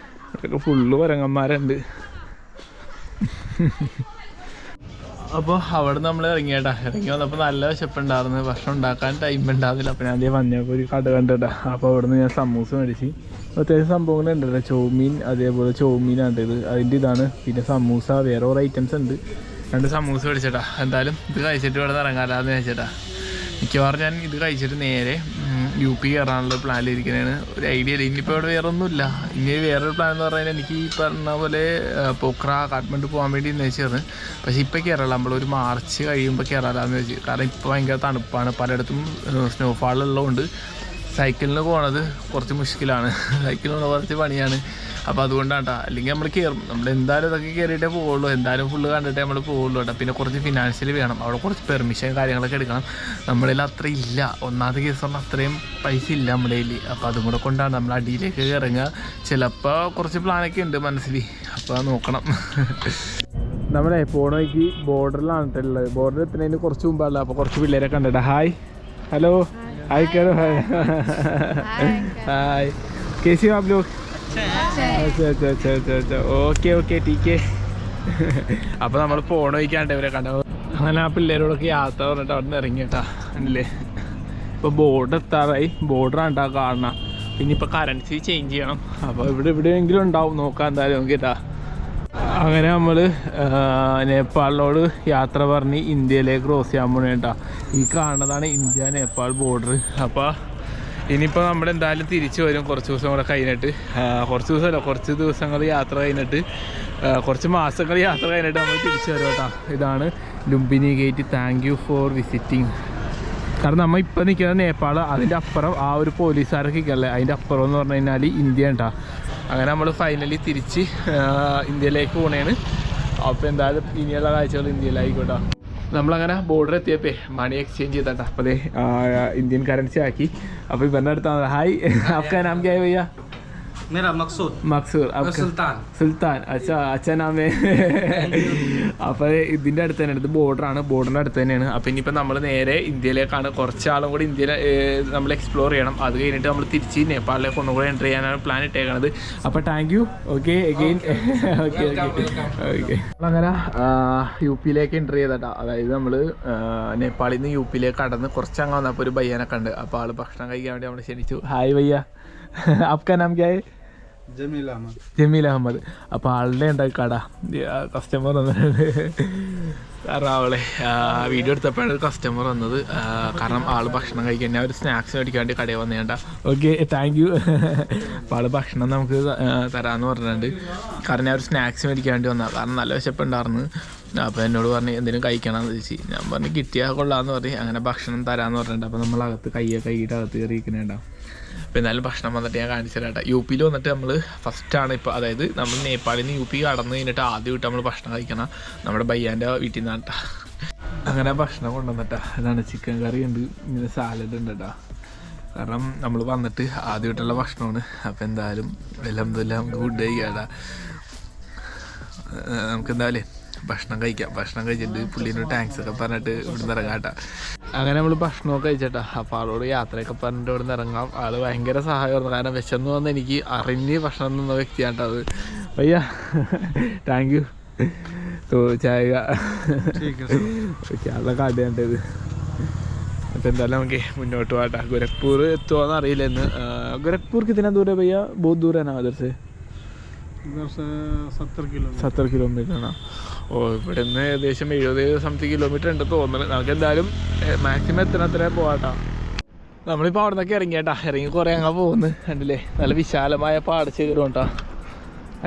അതൊക്കെ ഫുള്ള് കുരങ്ങന്മാരുണ്ട്. അപ്പോൾ അവിടെ നമ്മൾ ഇറങ്ങിയേട്ടാ. ഇറങ്ങി വന്നപ്പോൾ നല്ല വിശപ്പുണ്ടായിരുന്നു. ഭക്ഷണം ഉണ്ടാക്കാൻ ടൈം ഉണ്ടാകുന്നില്ല. അപ്പോൾ ഞാൻ ആദ്യം വന്നപ്പോൾ ഒരു കട കണ്ടിട്ടാ. അപ്പോൾ അവിടെ നിന്ന് ഞാൻ സമൂസ മേടിച്ച്. അത്യാവശ്യം സംഭവങ്ങളുണ്ടല്ലോ. ചോമീൻ, അതേപോലെ ചോമീനാണ് ഇത്, അതിൻ്റെ ഇതാണ്. പിന്നെ സമൂസ, വേറെ ഓരോ ഐറ്റംസ് ഉണ്ട്. 2 സമൂസ മേടിച്ചേട്ടാ. എന്തായാലും ഇത് കഴിച്ചിട്ട് ഇവിടെ ഇറങ്ങാലാന്ന് വെച്ചേട്ടാ. മിക്കവാറും ഞാൻ ഇത് കഴിച്ചിട്ട് നേരെ UP കയറാനുള്ള പ്ലാനിലിരിക്കുന്നതാണ്. ഒരു ഐഡിയ ഇല്ല. ഇനിയിപ്പോൾ ഇവിടെ വേറെ ഒന്നുമില്ല. ഇനി വേറൊരു പ്ലാൻ എന്ന് പറഞ്ഞാൽ എനിക്ക് ഈ പറഞ്ഞ പോലെ പോക്ര, കാഠ്മണ്ഡു പോകാൻ വേണ്ടി വെച്ചായിരുന്നു. പക്ഷേ ഇപ്പോൾ കയറാം. നമ്മളൊരു മാർച്ച് കഴിയുമ്പോൾ കയറാമെന്ന് വെച്ച്. കാരണം ഇപ്പോൾ ഭയങ്കര തണുപ്പാണ്. പലയിടത്തും സ്നോഫാൾ ഉള്ളതുകൊണ്ട് സൈക്കിളിന് പോകണത് കുറച്ച് മുഷ്കിലാണ്. സൈക്കിളിന് കുറച്ച് പണിയാണ്. അപ്പോൾ അതുകൊണ്ടാണ് കേട്ടോ. അല്ലെങ്കിൽ നമ്മൾ കയറും. നമ്മൾ എന്തായാലും ഇതൊക്കെ കയറിയിട്ടേ പോവുള്ളൂ. എന്തായാലും ഫുള്ള് കണ്ടിട്ടേ നമ്മൾ പോവുള്ളൂ കേട്ടോ. പിന്നെ കുറച്ച് ഫിനാൻഷ്യലി വേണം. അവിടെ കുറച്ച് പെർമിഷൻ കാര്യങ്ങളൊക്കെ എടുക്കണം. നമ്മുടെ കയ്യിൽ അത്ര ഇല്ല. ഒന്നാമത്തെ കേസ് പറഞ്ഞാൽ അത്രയും പൈസ ഇല്ല നമ്മുടെ കയ്യിൽ. അപ്പോൾ അതും കൂടെ കൊണ്ടാണ് നമ്മൾ അടിയിലേക്ക് ഇറങ്ങുക. ചിലപ്പോൾ കുറച്ച് പ്ലാനൊക്കെ ഉണ്ട് മനസ്സിൽ. അപ്പോൾ നോക്കണം. നമ്മുടെ പോണ വഴിക്ക് ബോർഡറിലാണ് ഉള്ളത്. ബോർഡർ എത്തുന്നതിന് കുറച്ച് മുമ്പാണല്ലോ. അപ്പോൾ കുറച്ച് പിള്ളേരെ കണ്ടിട്ടാ. ഹായ്, ഹലോ, ഹായ് കയറോ, ഹായ്, कैसे हो आप लोग? अच्छा ഓക്കെ ഓക്കെ ടീക്കേ. അപ്പോൾ നമ്മൾ പോണ വഴിക്കാണ്ട് ഇവരെ കണ്ടത്. അങ്ങനെ ആ പിള്ളേരോടൊക്കെ യാത്ര പറഞ്ഞിട്ട് അവിടെ നിന്ന് ഇറങ്ങി കേട്ടാ. അല്ലേ, ഇപ്പോൾ ബോർഡർ എത്താറായി. ബോർഡറാണ് കേട്ടോ കാണണം. പിന്നെ ഇപ്പോൾ കറൻസി ചേഞ്ച് ചെയ്യണം. അപ്പോൾ എവിടെയെങ്കിലും ഉണ്ടാവും. നോക്കാം എന്തായാലും നമുക്ക് കേട്ടാ. അങ്ങനെ നമ്മൾ നേപ്പാളിനോട് യാത്ര പറഞ്ഞ് ഇന്ത്യയിലേക്ക് ക്രോസ് ചെയ്യാൻ പോണേ കേട്ടോ. ഈ കാണുന്നതാണ് ഇന്ത്യ നേപ്പാൾ ബോർഡർ. അപ്പോൾ ഇനിയിപ്പോൾ നമ്മളെന്തായാലും തിരിച്ചു വരും. കുറച്ച് ദിവസം കൂടെ കഴിഞ്ഞിട്ട്, കുറച്ച് ദിവസമല്ല, കുറച്ച് ദിവസങ്ങൾ യാത്ര കഴിഞ്ഞിട്ട്, കുറച്ച് മാസങ്ങൾ യാത്ര കഴിഞ്ഞിട്ട് നമ്മൾ തിരിച്ചു വരും കേട്ടോ. ഇതാണ് Lumbini gate. Thank you for visiting. കാരണം നമ്മൾ ഇപ്പോൾ നിൽക്കുന്നത് നേപ്പാൾ. അതിൻ്റെ അപ്പുറം ആ ഒരു പോലീസുകാരൊക്കെ ഇരിക്കല്ലേ, അതിൻ്റെ അപ്പുറം എന്ന് പറഞ്ഞു കഴിഞ്ഞാൽ ഇന്ത്യ കേട്ടോ. അങ്ങനെ നമ്മൾ ഫൈനലി തിരിച്ച് ഇന്ത്യയിലേക്ക് പോണേണ്. അപ്പോൾ എന്തായാലും ഇനിയുള്ള കാഴ്ചകൾ ഇന്ത്യയിലായിക്കോട്ടെ. നമ്മളങ്ങനെ ബോർഡർ എത്തിയപ്പോൾ മണി എക്സ്ചേഞ്ച് ചെയ്തട്ടാ. അപ്പോൾ അതെ ഇന്ത്യൻ കറൻസി ആക്കി. അപ്പോൾ ഇവരുടെ അടുത്താണ്. ഹായ്, आपका नाम क्या है भैया? मेरा मकसूद സുൽത്താൻ. അച്ഛാ നാമേ. അപ്പോൾ ഇതിൻ്റെ അടുത്ത് തന്നെയാണ്. ഇത് ബോർഡറാണ്. ബോർഡറിൻ്റെ അടുത്ത് തന്നെയാണ്. അപ്പോൾ ഇനിയിപ്പോൾ നമ്മൾ നേരെ ഇന്ത്യയിലേക്കാണ്. കുറച്ചാളും കൂടി ഇന്ത്യയിൽ നമ്മൾ എക്സ്പ്ലോർ ചെയ്യണം. അത് കഴിഞ്ഞിട്ട് നമ്മൾ തിരിച്ച് നേപ്പാളിലേക്ക് ഒന്നും കൂടെ എൻ്റർ ചെയ്യാനാണ് പ്ലാൻ ഇട്ടേക്കണത്. അപ്പോൾ thank you. Okay again. Okay അങ്ങനെ UP എൻ്റർ ചെയ്തട്ടാ. അതായത് നമ്മൾ നേപ്പാളിൽ നിന്ന് UP കടന്ന് കുറച്ചങ്ങ് വന്നപ്പോൾ ഒരു ബയ്യനൊക്കെ ഉണ്ട്. അപ്പോൾ ആൾ ഭക്ഷണം കഴിക്കാൻ വേണ്ടി നമ്മൾ ക്ഷണിച്ചു. ഹായ് ഭയ്യ, आपका नाम क्या है? ജമീൽ അഹമ്മദ്. അപ്പോൾ ആളുടെ ഉണ്ടായി കട കസ്റ്റമർ വന്നിട്ടുണ്ട്. കാരണം അവളെ വീഡിയോ എടുത്തപ്പോഴാണ് കസ്റ്റമർ വന്നത്. കാരണം ആൾ ഭക്ഷണം കഴിക്കാൻ ഞാൻ ഒരു സ്നാക്സ് മേടിക്കാൻ വേണ്ടി കടയിൽ വന്നേണ്ട. Okay, thank you. അപ്പോൾ ആൾ ഭക്ഷണം നമുക്ക് തരാമെന്ന് പറഞ്ഞിട്ടുണ്ട്. കാരണം ഞാൻ ഒരു സ്നാക്സ് മേടിക്കാൻ വേണ്ടി വന്നതാണ്. കാരണം നല്ല വിശപ്പുണ്ടായിരുന്നു. അപ്പോൾ എന്നോട് പറഞ്ഞ് എന്തെങ്കിലും കഴിക്കണമെന്ന് ചോദിച്ചു. ഞാൻ പറഞ്ഞു കിട്ടിയാൽ കൊള്ളാമെന്ന് പറഞ്ഞ് അങ്ങനെ ഭക്ഷണം തരാമെന്ന് പറഞ്ഞിട്ടുണ്ട്. അപ്പോൾ നമ്മളകത്ത് കൈയിട്ട് അകത്ത് കയറിയിരിക്കുന്നുണ്ടാവും. അപ്പോൾ എന്നാലും ഭക്ഷണം വന്നിട്ട് ഞാൻ കാണിച്ചു തരാം. യു പിയിൽ വന്നിട്ട് നമ്മൾ ഫസ്റ്റാണ് ഇപ്പോൾ, അതായത് നമ്മൾ നേപ്പാളിൽ നിന്ന് യു പി കടന്നു കഴിഞ്ഞിട്ട് ആദ്യമായിട്ട് നമ്മൾ ഭക്ഷണം കഴിക്കണം നമ്മുടെ ബയ്യാൻ്റെ വീട്ടിൽ നിന്നാണ് കേട്ടോ. അങ്ങനെ ഭക്ഷണം കൊണ്ടുവന്നിട്ടാ. ഇതാണ് ചിക്കൻ കറി ഉണ്ട്, ഇങ്ങനെ സാലഡ് ഉണ്ട് കേട്ടോ. കാരണം നമ്മൾ വന്നിട്ട് ആദ്യമായിട്ടുള്ള ഭക്ഷണമാണ്. അപ്പോൾ എന്തായാലും അൽഹംദുലില്ലാ നമുക്ക് ഫുഡ് കഴിക്കാം. നമുക്ക് എന്തായാലും ഭക്ഷണം കഴിക്കാം. ഭക്ഷണം കഴിച്ചിട്ട് പുള്ളീനോട് താങ്ക്സ് ഒക്കെ പറഞ്ഞിട്ട് ഇവിടുന്ന് ഇറങ്ങാം കേട്ടോ. അങ്ങനെ നമ്മൾ ഭക്ഷണമൊക്കെ കഴിച്ചിട്ടാ. അപ്പോൾ ആളോട് യാത്രയൊക്കെ പറഞ്ഞിട്ട് ഇവിടുന്ന് ഇറങ്ങാം. ആൾ ഭയങ്കര സഹായമായിരുന്നു. കാരണം വിശന്ന് വന്ന് എനിക്ക് അറിഞ്ഞ് ഭക്ഷണം തന്ന വ്യക്തിയാണ് അത്. ഭയ്യ താങ്ക് യു. ചായ ആളുടെ കടയാണ് ഇത്. അപ്പോൾ എന്തായാലും നമുക്ക് മുന്നോട്ട് പോകട്ടെ. ഗോരഖ്പൂർ എത്തുമോയെന്ന് അറിയില്ല ഇന്ന്. ഗോരഖ്പൂർ കിतना दूर है भैया? बहुत दूर है ना उधर से? 70 കിലോമീറ്റർ ആണ്. ഓ, ഇവിടെ നിന്ന് ഏകദേശം 70 സംതിങ് കിലോമീറ്റർ ഉണ്ട് തോന്നുന്നത്. നമുക്ക് എന്തായാലും മാക്സിമം എത്തണത്ര പോകാട്ടോ. നമ്മളിപ്പോൾ അവിടെ നിന്നൊക്കെ ഇറങ്ങിയേട്ടാ. ഇറങ്ങി കുറേ അങ്ങ് പോകുന്നു കണ്ടില്ലേ. നല്ല വിശാലമായ പാടശേഖരം കേട്ടോ.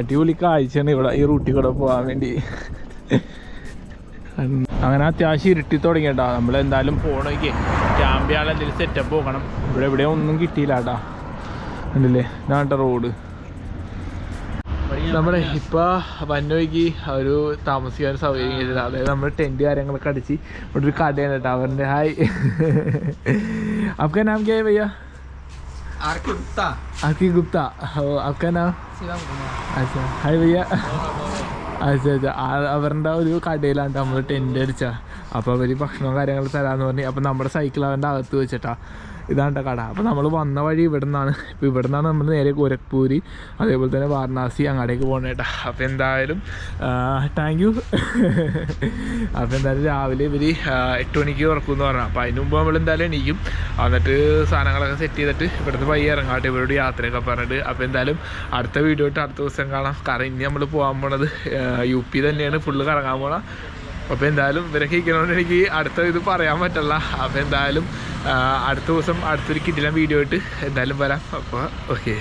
അടിപൊളി കാഴ്ചയാണ് ഇവിടെ ഈ റൂട്ടിൽ കൂടെ പോകാൻ വേണ്ടി. അങ്ങനെ അത്യാവശ്യം ഇരുട്ടി തുടങ്ങിയേട്ടാ. നമ്മളെന്തായാലും പോകണമെങ്കിൽ ക്യാമ്പ് ചെയ്യാൻ എന്തെങ്കിലും സെറ്റപ്പ് പോകണം. ഇവിടെ ഒന്നും കിട്ടിയില്ല കേട്ടാ. കണ്ടില്ലേ, ഇതാണ് റോഡ്. നമ്മുടെ ഇപ്പോൾ വന്നൊഴുകി ഒരു താമസിക്കാൻ സൗകര്യം ചെയ്തില്ല. അതായത് നമ്മൾ ടെൻറ്റ് കാര്യങ്ങളൊക്കെ അടിച്ച് ഇവിടെ ഒരു കടയാണ് കേട്ടോ. അവരുടെ ഹായ് आपका नाम क्या है भैया? आरके गुप्ता. आपका नाम? अच्छा, हाय भैया. अच्छा. അവരുടെ ഒരു കടയിലാണ് നമ്മൾ ടെൻറ്റ് അടിച്ചാൽ. അപ്പോൾ അവർ ഭക്ഷണവും കാര്യങ്ങളും തരാമെന്ന് പറഞ്ഞ്. അപ്പോൾ നമ്മുടെ സൈക്കിൾ അവൻ്റെ അകത്ത് വെച്ചിട്ടാ. ഇതാണ് കട. അപ്പോൾ നമ്മൾ വന്ന വഴി ഇവിടെ നിന്നാണ്. ഇപ്പോൾ ഇവിടെ നിന്നാണ് നമ്മൾ നേരെ ഗോരഖ്പൂർ അതേപോലെ തന്നെ വാരണാസി അങ്ങോട്ടേക്ക് പോകണേ കേട്ടോ. അപ്പോൾ എന്തായാലും താങ്ക് യു. അപ്പോൾ എന്തായാലും രാവിലെ ഇവർ 8 മണിക്ക് തുറക്കുമെന്ന് പറഞ്ഞു. അപ്പോൾ അതിന് മുമ്പ് നമ്മൾ എന്തായാലും എണീക്കും. എന്നിട്ട് സാധനങ്ങളൊക്കെ സെറ്റ് ചെയ്തിട്ട് ഇവിടുന്ന് പയ്യെ ഇറങ്ങാട്ടെ ഇവരോട് യാത്രയൊക്കെ പറഞ്ഞിട്ട്. അപ്പോൾ എന്തായാലും അടുത്ത വീഡിയോ ഇട്ട് അടുത്ത ദിവസം കാണാം. കാരണം ഇനി നമ്മൾ പോകാൻ പോണത് യു പി തന്നെയാണ്, ഫുള്ള് കറങ്ങാൻ പോകണം. അപ്പോൾ എന്തായാലും ഇവരൊക്കെ ഇരിക്കണോണ്ട് എനിക്ക് അടുത്ത ഇത് പറയാൻ പറ്റില്ല. അപ്പോൾ എന്തായാലും അടുത്ത ദിവസം അടുത്തൊരു കിടിലൻ വീഡിയോ ആയിട്ട് എന്തായാലും വരാം. അപ്പോൾ ഓക്കെ.